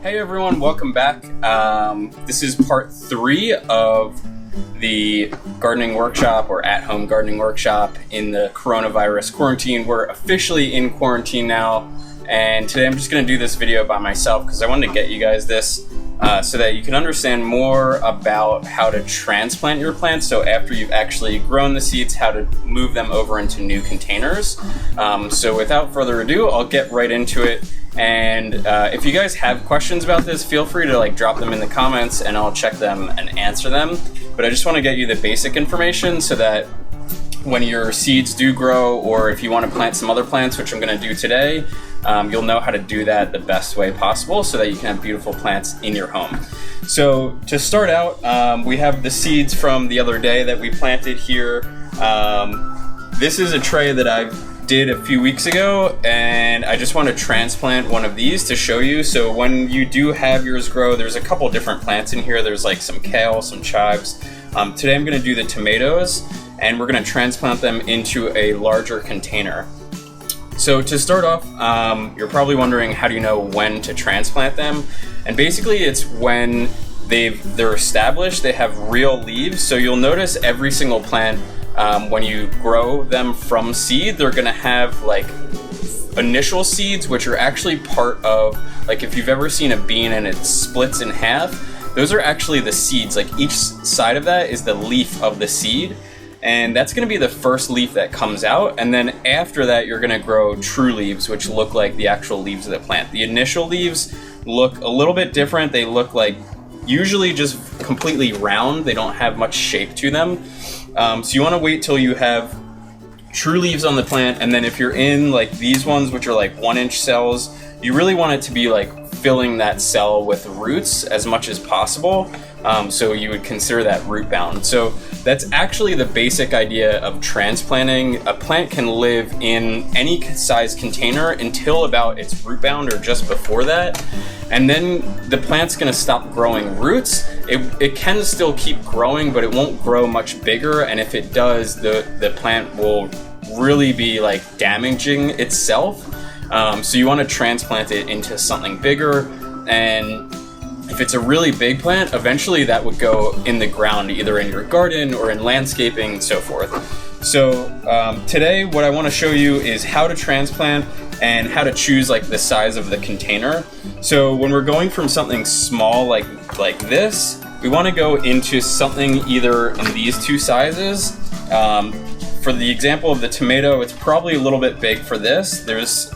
Hey everyone, welcome back. This is part 3 of the gardening workshop or at-home gardening workshop in the coronavirus quarantine. We're officially in quarantine now, and today I'm just going to do this video by myself because I wanted to get you guys this so that you can understand more about how to transplant your plants. So after you've actually grown the seeds, how to move them over into new containers. So without further ado, I'll get right into it. And if you guys have questions about this, feel free to drop them in the comments and I'll check them and answer them. But I just want to get you the basic information so that when your seeds do grow, or if you want to plant some other plants, which I'm going to do today, you'll know how to do that the best way possible so that you can have beautiful plants in your home. So to start out, we have the seeds from the other day that we planted here. This is a tray that I did a few weeks ago, and I just want to transplant one of these to show you. So when you do have yours grow, there's a couple different plants in here. There's like some kale, some chives. Today I'm going to do the tomatoes, and we're going to transplant them into a larger container. So to start off, you're probably wondering, how do you know when to transplant them? And basically it's when they're established, they have real leaves. So you'll notice every single plant, when you grow them from seed, they're gonna have like initial seeds, which are actually part of, like if you've ever seen a bean and it splits in half, those are actually the seeds. Like each side of that is the leaf of the seed. And that's gonna be the first leaf that comes out. And then after that, you're gonna grow true leaves, which look like the actual leaves of the plant. The initial leaves look a little bit different. They look like usually just completely round. They don't have much shape to them. So you wanna wait till you have true leaves on the plant. And then if you're in like these ones, which are like 1-inch cells, you really want it to be like filling that cell with roots as much as possible. So you would consider that root bound. So that's actually the basic idea of transplanting. A plant can live in any size container until about its root bound or just before that. And then the plant's gonna stop growing roots. It can still keep growing, but it won't grow much bigger. And if it does, the plant will really be like damaging itself. So you wanna transplant it into something bigger. And if it's a really big plant, eventually that would go in the ground, either in your garden or in landscaping and so forth. So today what I want to show you is how to transplant and how to choose like the size of the container. So when we're going from something small like this, we want to go into something either in these two sizes. For the example of the tomato, it's probably a little bit big for this. There's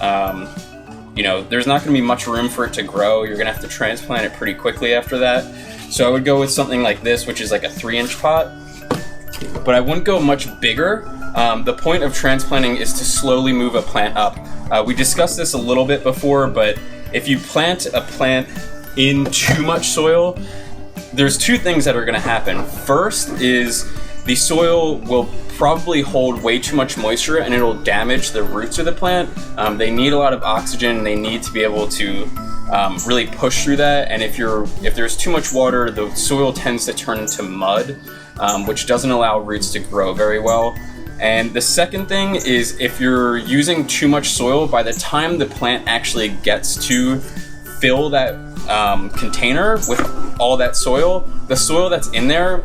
there's not going to be much room for it to grow. You're going to have to transplant it pretty quickly after that. So I would go with something like this, which is like a 3-inch pot. But I wouldn't go much bigger. The point of transplanting is to slowly move a plant up. We discussed this a little bit before, but if you plant a plant in too much soil, there's two things that are going to happen. First is the soil will probably hold way too much moisture and it'll damage the roots of the plant. They need a lot of oxygen. They need to be able to really push through that. And if there's too much water, the soil tends to turn into mud, which doesn't allow roots to grow very well. And the second thing is, if you're using too much soil, by the time the plant actually gets to fill that container with all that soil, the soil that's in there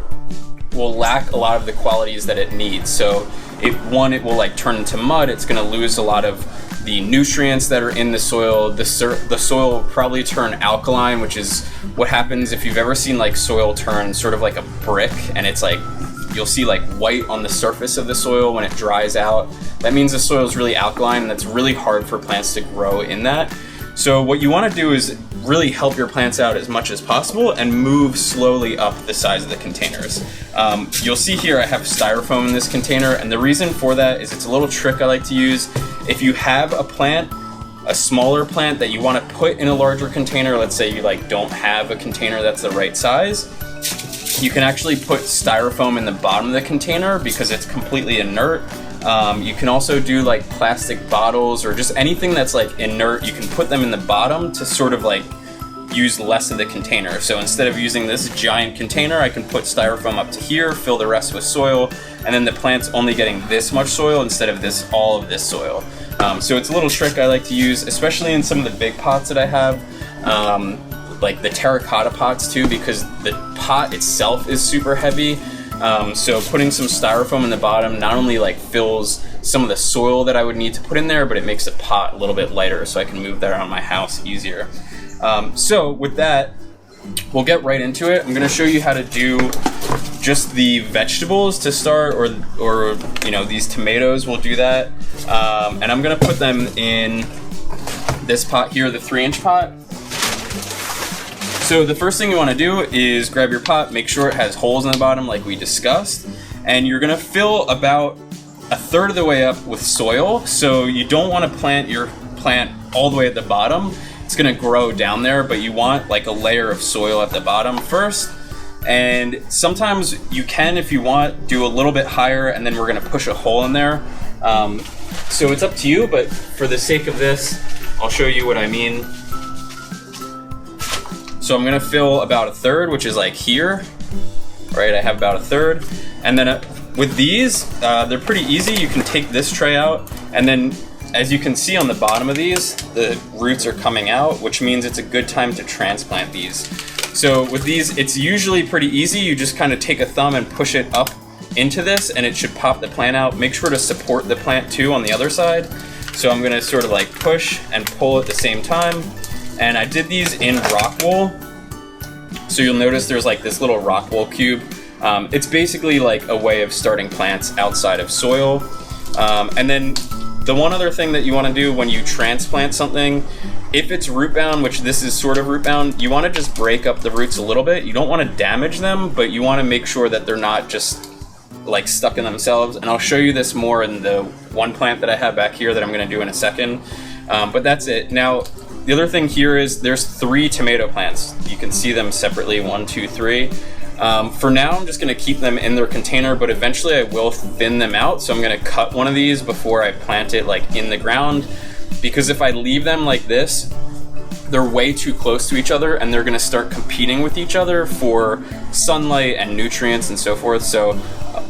will lack a lot of the qualities that it needs. So it will like turn into mud. It's going to lose a lot of the nutrients that are in the soil. The soil will probably turn alkaline, which is what happens if you've ever seen like soil turn sort of like a brick, and it's like you'll see like white on the surface of the soil when it dries out. That means the soil is really alkaline, and that's really hard for plants to grow in that. So what you want to do is really help your plants out as much as possible and move slowly up the size of the containers. You'll see here I have styrofoam in this container, and the reason for that is it's a little trick I like to use. If you have a smaller plant that you want to put in a larger container, let's say you don't have a container that's the right size, you can actually put styrofoam in the bottom of the container because it's completely inert. You can also do like plastic bottles or just anything that's like inert. You can put them in the bottom to sort of like use less of the container. So instead of using this giant container, I can put styrofoam up to here, fill the rest with soil, and then the plant's only getting this much soil instead of all of this soil. So it's a little trick I like to use, especially in some of the big pots that I have. like the terracotta pots too, because the pot itself is super heavy. So putting some styrofoam in the bottom not only like fills some of the soil that I would need to put in there, but it makes the pot a little bit lighter so I can move that around my house easier. So with that, we'll get right into it. I'm going to show you how to do just the vegetables to start, or you know, these tomatoes, we'll do that. And I'm going to put them in this pot here, the 3-inch pot. So the first thing you want to do is grab your pot, make sure it has holes in the bottom like we discussed, and you're going to fill about 1/3 of the way up with soil. So you don't want to plant your plant all the way at the bottom. It's going to grow down there, but you want like a layer of soil at the bottom first. And sometimes you can, if you want, do a little bit higher, and then we're going to push a hole in there. So it's up to you, but for the sake of this, I'll show you what I mean. So I'm going to fill about 1/3, which is like here, right? I have about 1/3. And then with these, they're pretty easy. You can take this tray out, and then as you can see on the bottom of these, the roots are coming out, which means it's a good time to transplant these. So with these, it's usually pretty easy. You just kind of take a thumb and push it up into this, and it should pop the plant out. Make sure to support the plant too on the other side. So I'm gonna sort of like push and pull at the same time. And I did these in rock wool. So you'll notice there's like this little rock wool cube. It's basically like a way of starting plants outside of soil. And then the one other thing that you want to do when you transplant something, if it's root bound, which this is sort of root bound, you want to just break up the roots a little bit. You don't want to damage them, but you want to make sure that they're not just like stuck in themselves. And I'll show you this more in the one plant that I have back here that I'm going to do in a second. But that's it. Now, the other thing here is there's 3 tomato plants. You can see them separately, 1, 2, 3. For now, I'm just going to keep them in their container, but eventually I will thin them out. So I'm going to cut one of these before I plant it like in the ground, because if I leave them like this, they're way too close to each other, and they're going to start competing with each other for sunlight and nutrients and so forth. So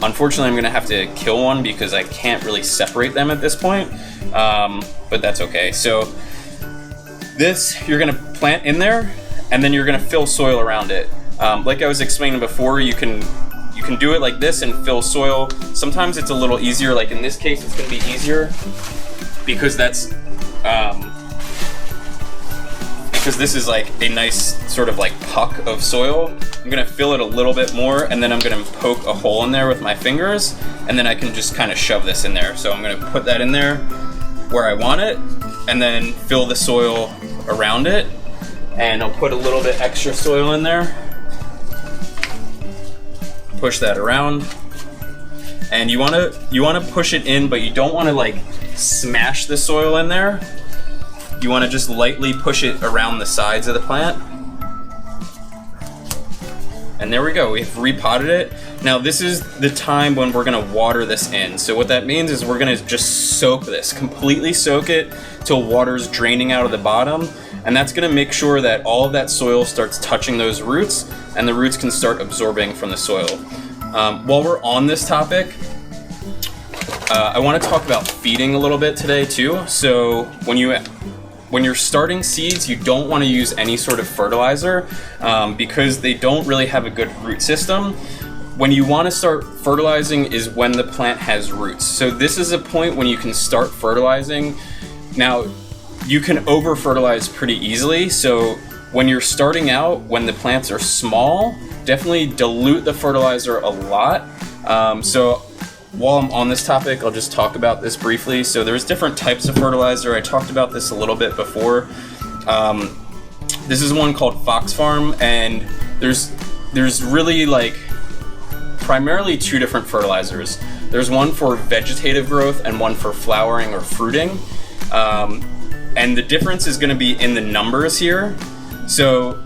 unfortunately, I'm going to have to kill one because I can't really separate them at this point, but that's okay. So this, you're going to plant in there, and then you're going to fill soil around it. Like I was explaining before, you can do it like this and fill soil. Sometimes it's a little easier, like in this case it's going to be easier because that's because this is like a nice sort of like puck of soil. I'm going to fill it a little bit more, and then I'm going to poke a hole in there with my fingers, and then I can just kind of shove this in there. So I'm going to put that in there where I want it, and then fill the soil around it, and I'll put a little bit extra soil in there. Push that around, and you want to push it in, but you don't want to like smash the soil in there. You want to just lightly push it around the sides of the plant. And there we go, we've repotted it. Now this is the time when we're going to water this in. So what that means is we're going to just soak this, completely soak it till water's draining out of the bottom. And that's going to make sure that all of that soil starts touching those roots, and the roots can start absorbing from the soil. While we're on this topic, I want to talk about feeding a little bit today too. So when you're starting seeds, you don't want to use any sort of fertilizer because they don't really have a good root system. When you want to start fertilizing is when the plant has roots. So this is a point when you can start fertilizing. Now, you can over fertilize pretty easily. So when you're starting out, when the plants are small, definitely dilute the fertilizer a lot. So while I'm on this topic, I'll just talk about this briefly. So there's different types of fertilizer. I talked about this a little bit before. This is one called Fox Farm, and there's really like primarily 2 different fertilizers. There's one for vegetative growth and one for flowering or fruiting. And the difference is going to be in the numbers here. So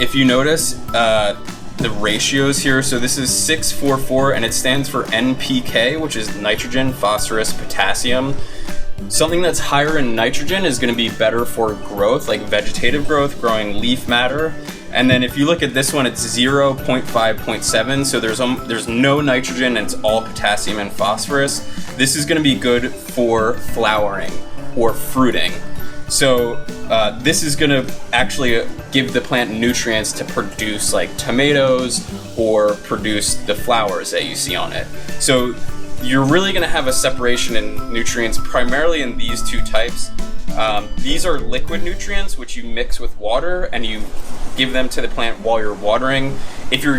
if you notice the ratios here, so this is 644, and it stands for NPK, which is nitrogen, phosphorus, potassium. Something that's higher in nitrogen is going to be better for growth, like vegetative growth, growing leaf matter. And then if you look at this one, it's 0.5.7, so there's no nitrogen, and it's all potassium and phosphorus. This is going to be good for flowering or fruiting. So this is gonna actually give the plant nutrients to produce like tomatoes or produce the flowers that you see on it. So you're really gonna have a separation in nutrients primarily in these two types. These are liquid nutrients which you mix with water and you give them to the plant while you're watering. If you're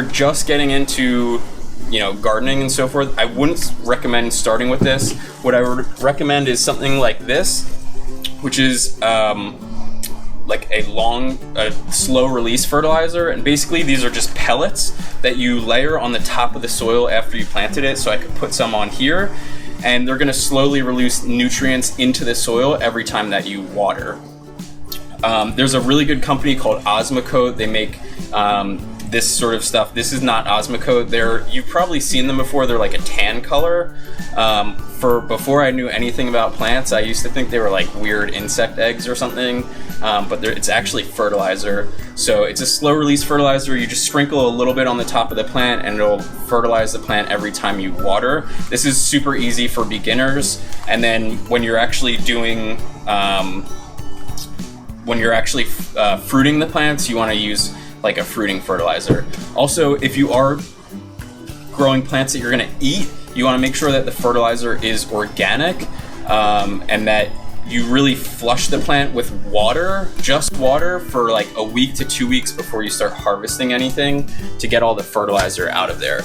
just getting into gardening and so forth, I wouldn't recommend starting with this. What I would recommend is something like this, which is like a slow release fertilizer. And basically these are just pellets that you layer on the top of the soil after you planted it. So I could put some on here, and they're gonna slowly release nutrients into the soil every time that you water. There's a really good company called Osmocote. They make this sort of stuff. This is not Osmocote. You've probably seen them before. They're like a tan color. Before I knew anything about plants, I used to think they were like weird insect eggs or something, but it's actually fertilizer. So it's a slow release fertilizer. You just sprinkle a little bit on the top of the plant and it'll fertilize the plant every time you water. This is super easy for beginners. And then when you're actually doing fruiting the plants, you want to use like a fruiting fertilizer. Also, if you are growing plants that you're going to eat, you want to make sure that the fertilizer is organic, and that you really flush the plant with water, just water, for like a week to 2 weeks before you start harvesting anything to get all the fertilizer out of there.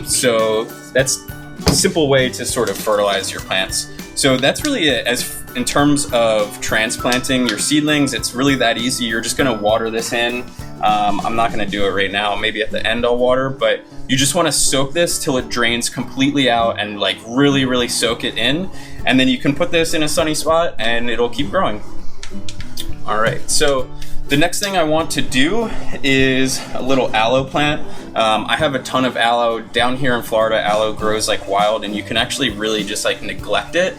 So that's a simple way to sort of fertilize your plants. So that's really it. In terms of transplanting your seedlings, it's really that easy. You're just going to water this in. I'm not going to do it right now. Maybe at the end I'll water, but you just want to soak this till it drains completely out and like really, really soak it in. And then you can put this in a sunny spot and it'll keep growing. All right, so the next thing I want to do is a little aloe plant. I have a ton of aloe. Down here in Florida, aloe grows like wild, and you can actually really just like neglect it.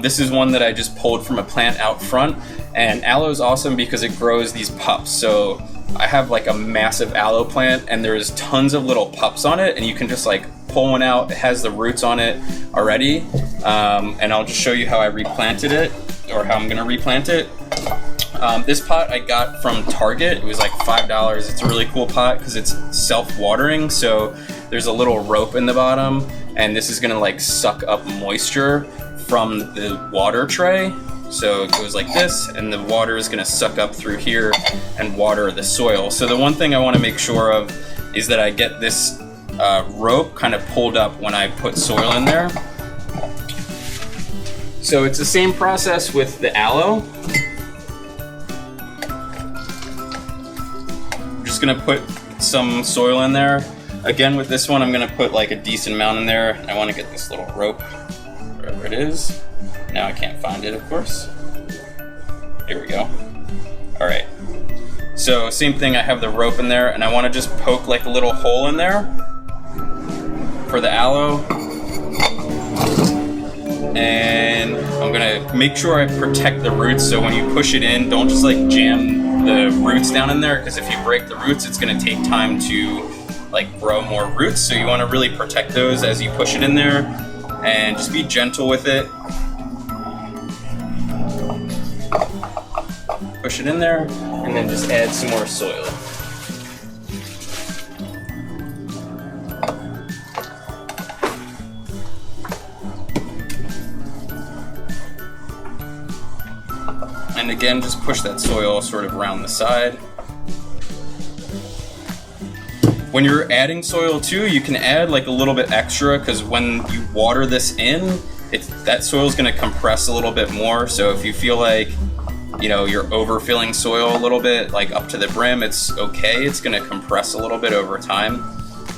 This is one that I just pulled from a plant out front, and aloe is awesome because it grows these pups. So I have like a massive aloe plant and there's tons of little pups on it, and you can just like pull one out. It has the roots on it already. And I'll just show you how I replanted it, or how I'm gonna replant it. This pot I got from Target. It was like $5. It's a really cool pot because it's self-watering. So there's a little rope in the bottom, and this is gonna like suck up moisture from the water tray. So it goes like this, and the water is gonna suck up through here and water the soil. So the one thing I wanna make sure of is that I get this rope kind of pulled up when I put soil in there. So it's the same process with the aloe. I'm just gonna put some soil in there. Again, with this one, I'm gonna put like a decent amount in there. I wanna get this little rope, wherever it is. Now I can't find it, of course. Here we go. All right. So same thing, I have the rope in there, and I wanna just poke like a little hole in there for the aloe. And I'm gonna make sure I protect the roots, so when you push it in, don't just like jam the roots down in there, because if you break the roots, it's gonna take time to like grow more roots. So you wanna really protect those as you push it in there, and just be gentle with it. Push it in there, and then just add some more soil. And again, just push that soil sort of around the side. When you're adding soil too, you can add like a little bit extra, because when you water this in, that soil is going to compress a little bit more. So if you feel like you're overfilling soil a little bit, like up to the brim, it's okay. It's going to compress a little bit over time.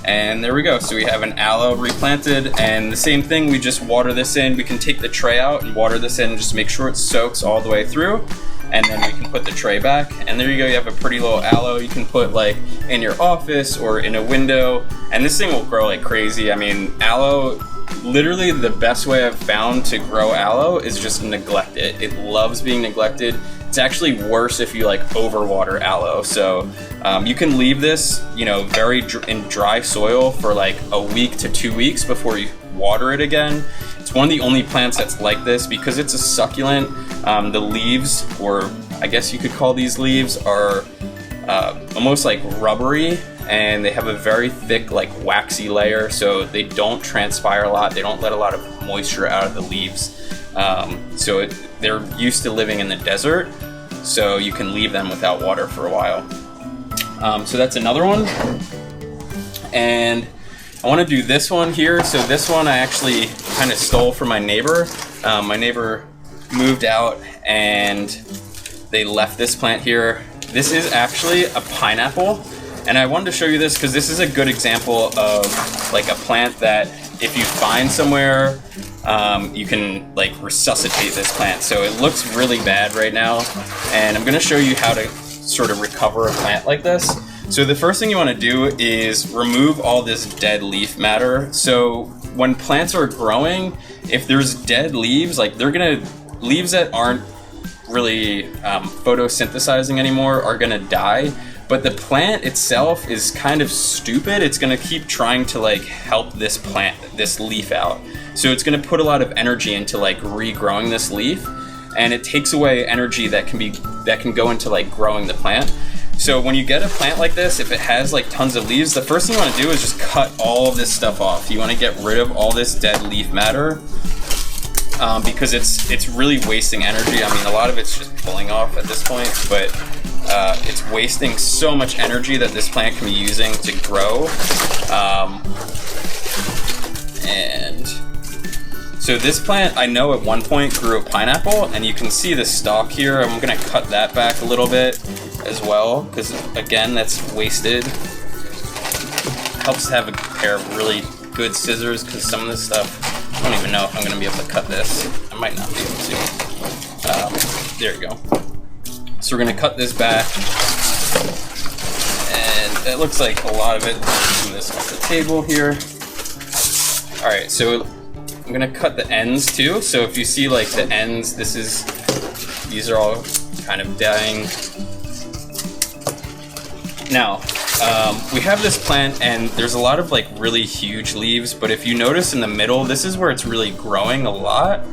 And there we go. So we have an aloe replanted, and the same thing, we just water this in. We can take the tray out and water this in, just make sure it soaks all the way through, and then we can put the tray back. And there you go, you have a pretty little aloe you can put like in your office or in a window, and this thing will grow like crazy. I mean, aloe, literally the best way I've found to grow aloe is just neglect it. It loves being neglected. It's actually worse if you like overwater aloe. So you can leave this, very in dry soil for like a week to 2 weeks before you water it again It's one of the only plants that's like this because it's a succulent. The leaves, or I guess you could call these leaves, are almost like rubbery, and they have a very thick, like waxy layer, so they don't transpire a lot. They don't let a lot of moisture out of the leaves. They're used to living in the desert, so you can leave them without water for a while. So that's another one. And I want to do this one here. So this one I actually kind of stole from my neighbor. My neighbor moved out and they left this plant here. This is actually a pineapple, and I wanted to show you this because this is a good example of like a plant that if you find somewhere, you can like resuscitate this plant. So it looks really bad right now, and I'm going to show you how to sort of recover a plant like this. So the first thing you want to do is remove all this dead leaf matter. So when plants are growing, if there's dead leaves, like leaves that aren't really photosynthesizing anymore are gonna die. But the plant itself is kind of stupid. It's gonna keep trying to like help this leaf out. So it's gonna put a lot of energy into like regrowing this leaf, and it takes away energy that can go into like growing the plant. So when you get a plant like this, if it has like tons of leaves, the first thing you want to do is just cut all of this stuff off. You want to get rid of all this dead leaf matter, because it's really wasting energy. I mean, a lot of it's just pulling off at this point, but it's wasting so much energy that this plant can be using to grow. And so this plant, I know at one point grew a pineapple, and you can see the stalk here. I'm gonna cut that back a little bit as well, because again, that's wasted. Helps to have a pair of really good scissors, because some of this stuff, I don't even know if I'm gonna be able to cut this. I might not be able to. There you go. So we're gonna cut this back, and it looks like a lot of it. Move this off the table here. All right, so I'm gonna cut the ends too. So if you see like the ends, these are all kind of dying. Now, we have this plant and there's a lot of like really huge leaves, but if you notice in the middle, this is where it's really growing a lot.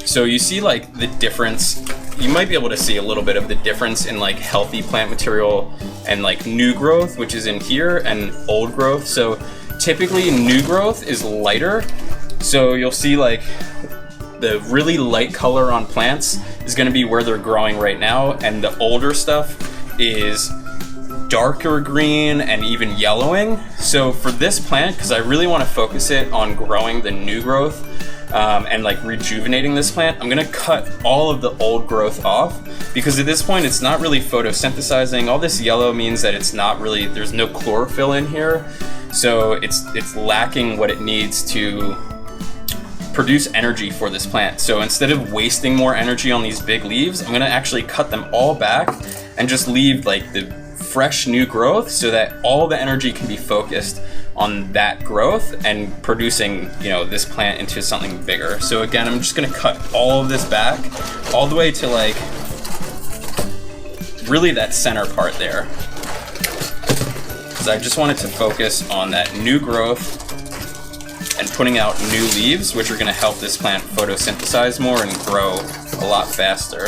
So you see like the difference. You might be able to see a little bit of the difference in like healthy plant material and like new growth, which is in here, and old growth. So typically new growth is lighter. So you'll see like the really light color on plants is going to be where they're growing right now, and the older stuff is darker green and even yellowing. So for this plant, because I really want to focus it on growing the new growth and like rejuvenating this plant, I'm going to cut all of the old growth off, because at this point it's not really photosynthesizing. All this yellow means that it's not really, there's no chlorophyll in here, so it's lacking what it needs to produce energy for this plant. So instead of wasting more energy on these big leaves, I'm gonna actually cut them all back and just leave like the fresh new growth, so that all the energy can be focused on that growth and producing, you know, this plant into something bigger. So again, I'm just gonna cut all of this back all the way to like really that center part there, because I just wanted to focus on that new growth and putting out new leaves, which are going to help this plant photosynthesize more and grow a lot faster.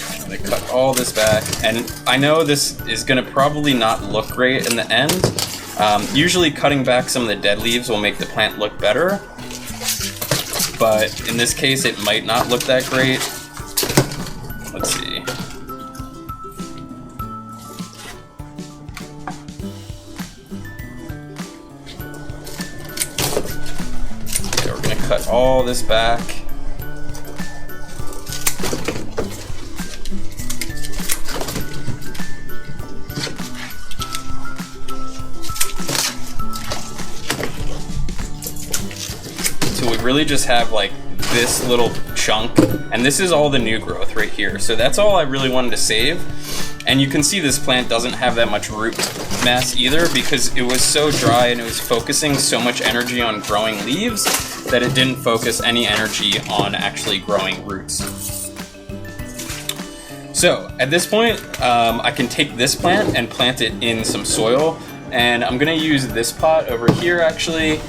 I'm going to cut all this back, and I know this is going to probably not look great in the end. Usually cutting back some of the dead leaves will make the plant look better, but in this case it might not look that great. Let's see. Cut all this back. So we really just have like this little chunk, and this is all the new growth right here. So that's all I really wanted to save. And you can see this plant doesn't have that much root mass either, because it was so dry and it was focusing so much energy on growing leaves that it didn't focus any energy on actually growing roots. So at this point, I can take this plant and plant it in some soil, and I'm gonna use this pot over here actually,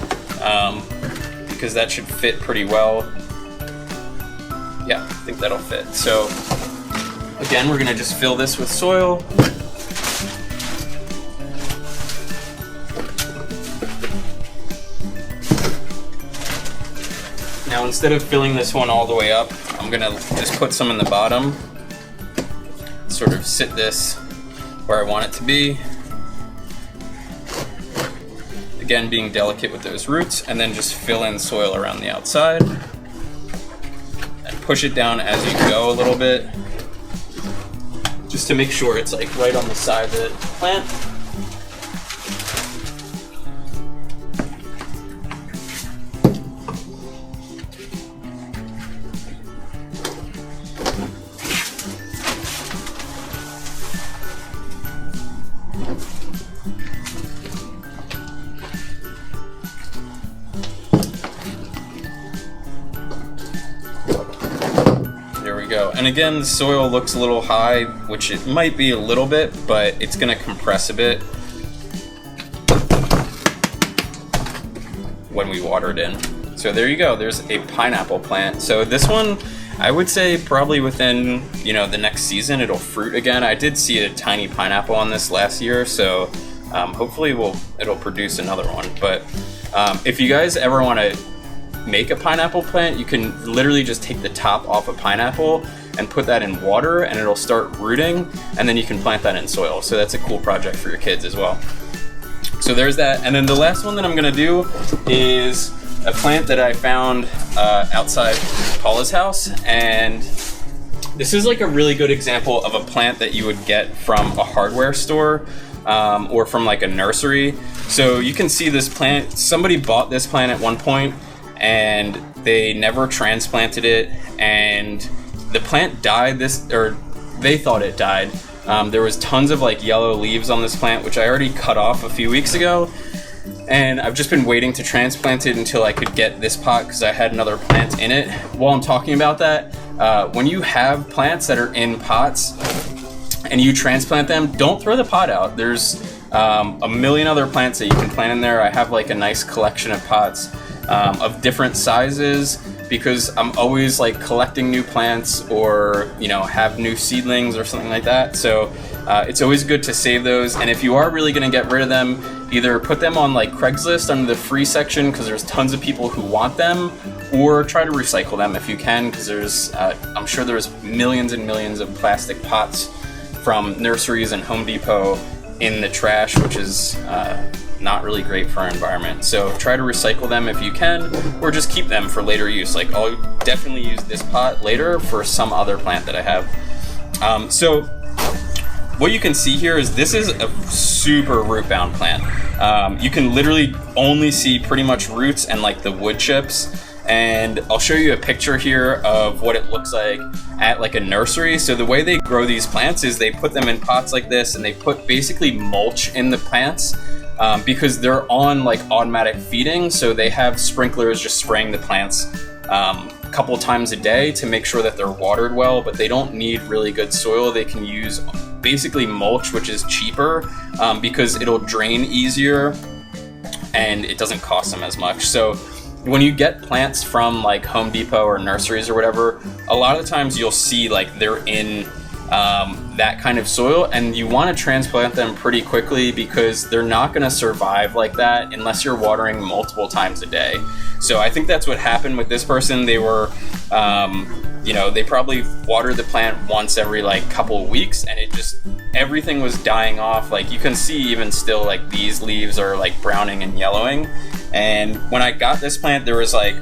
because that should fit pretty well. Yeah, I think that'll fit. So again, we're gonna just fill this with soil. Now instead of filling this one all the way up, I'm gonna just put some in the bottom, sort of sit this where I want it to be. Again, being delicate with those roots, and then just fill in soil around the outside. And push it down as you go a little bit, just to make sure it's like right on the side of the plant. Go. And again, the soil looks a little high, which it might be a little bit, but it's going to compress a bit when we water it in. So there you go, there's a pineapple plant. So this one, I would say probably within, the next season it'll fruit again. I did see a tiny pineapple on this last year, so hopefully it'll produce another one. But if you guys ever want to make a pineapple plant, you can literally just take the top off a pineapple and put that in water, and it'll start rooting, and then you can plant that in soil. So that's a cool project for your kids as well. So there's that. And then the last one that I'm gonna do is a plant that I found outside Paula's house, and this is like a really good example of a plant that you would get from a hardware store or from like a nursery. So you can see this plant, somebody bought this plant at one point and they never transplanted it, and the plant died. They thought it died. There was tons of like yellow leaves on this plant, which I already cut off a few weeks ago, and I've just been waiting to transplant it until I could get this pot because I had another plant in it. While I'm talking about that, when you have plants that are in pots and you transplant them, don't throw the pot out. There's a million other plants that you can plant in there. I have like a nice collection of pots of different sizes, because I'm always like collecting new plants or have new seedlings or something like that. So it's always good to save those. And if you are really going to get rid of them, either put them on like Craigslist under the free section, because there's tons of people who want them, or try to recycle them if you can, because there's I'm sure there's millions and millions of plastic pots from nurseries and Home Depot in the trash, which is not really great for our environment. So try to recycle them if you can, or just keep them for later use. Like I'll definitely use this pot later for some other plant that I have. So what you can see here is this is a super root bound plant. You can literally only see pretty much roots and like the wood chips. And I'll show you a picture here of what it looks like at like a nursery. So the way they grow these plants is they put them in pots like this, and they put basically mulch in the plants because they're on like automatic feeding. So they have sprinklers just spraying the plants a couple times a day to make sure that they're watered well, but they don't need really good soil. They can use basically mulch, which is cheaper because it'll drain easier and it doesn't cost them as much. So when you get plants from like Home Depot or nurseries or whatever, a lot of the times you'll see like they're in that kind of soil, and you want to transplant them pretty quickly because they're not going to survive like that unless you're watering multiple times a day. So I think that's what happened with this person. They were, they probably watered the plant once every like couple of weeks, and everything was dying off. Like you can see even still like these leaves are like browning and yellowing. And when I got this plant, there was like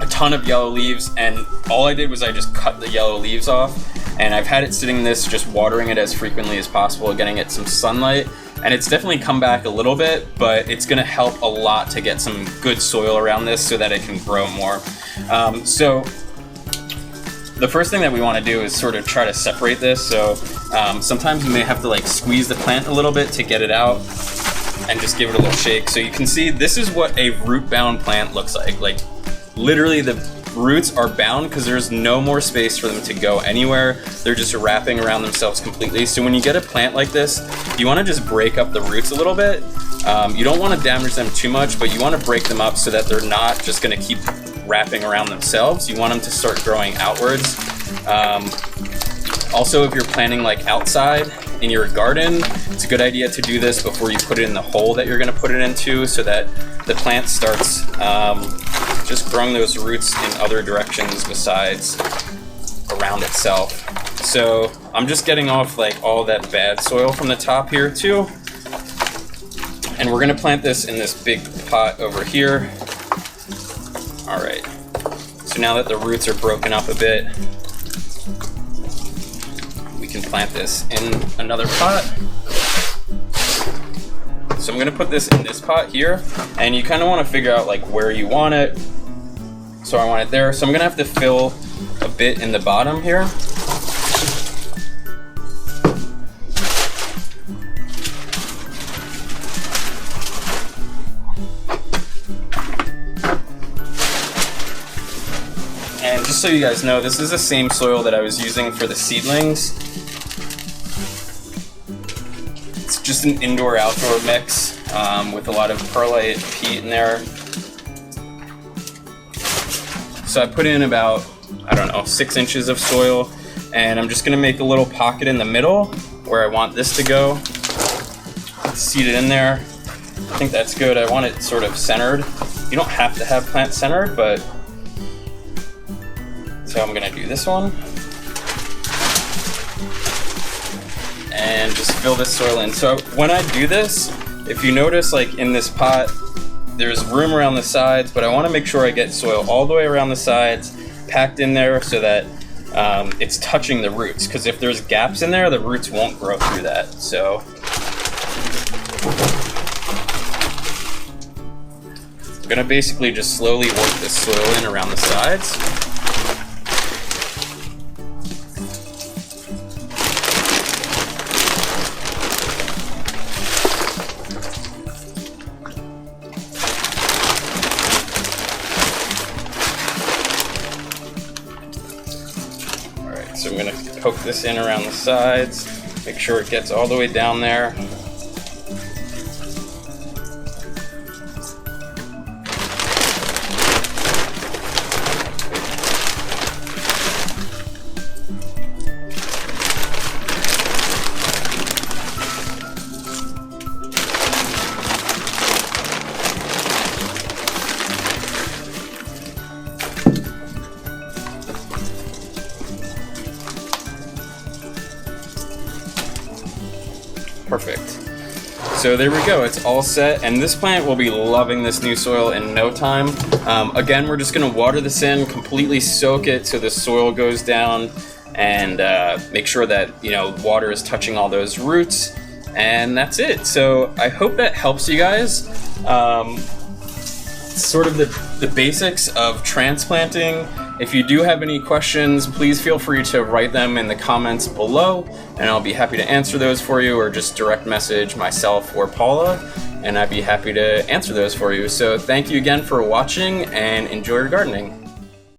a ton of yellow leaves, and all I did was I just cut the yellow leaves off, and I've had it sitting this, just watering it as frequently as possible, getting it some sunlight, and it's definitely come back a little bit, but it's going to help a lot to get some good soil around this so that it can grow more. So the first thing that we want to do is sort of try to separate this. So sometimes you may have to like squeeze the plant a little bit to get it out and just give it a little shake. So you can see this is what a root bound plant looks like. Like literally the roots are bound because there's no more space for them to go anywhere. They're just wrapping around themselves completely. So when you get a plant like this, you want to just break up the roots a little bit. You don't want to damage them too much, but you want to break them up so that they're not just going to keep wrapping around themselves. You want them to start growing outwards. Also, if you're planting like outside in your garden, it's a good idea to do this before you put it in the hole that you're going to put it into, so that the plant starts just growing those roots in other directions besides around itself. So I'm just getting off like all that bad soil from the top here too. And we're going to plant this in this big pot over here. All right. So now that the roots are broken up a bit, we can plant this in another pot. So I'm gonna put this in this pot here, and you kind of want to figure out like where you want it. So I want it there. So I'm gonna have to fill a bit in the bottom here. And just so you guys know, this is the same soil that I was using for the seedlings. It's just an indoor-outdoor mix with a lot of perlite and peat in there. So I put in about, I don't know, 6 inches of soil, and I'm just gonna make a little pocket in the middle where I want this to go. Seed it in there. I think that's good. I want it sort of centered. You don't have to have plant centered, but so I'm gonna do this one. And just fill this soil in. So when I do this, if you notice like in this pot, there's room around the sides, but I wanna make sure I get soil all the way around the sides, packed in there so that it's touching the roots. Because if there's gaps in there, the roots won't grow through that. So I'm gonna basically just slowly work this soil in around the sides. So I'm going to poke this in around the sides, make sure it gets all the way down there. Perfect. So there we go, it's all set, and this plant will be loving this new soil in no time. Again, we're just gonna water this in, completely soak it so the soil goes down, and make sure that, you know, water is touching all those roots, and that's it. So I hope that helps you guys. Sort of the basics of transplanting. If you do have any questions, please feel free to write them in the comments below, and I'll be happy to answer those for you, or just direct message myself or Paula, and I'd be happy to answer those for you. So thank you again for watching, and enjoy your gardening.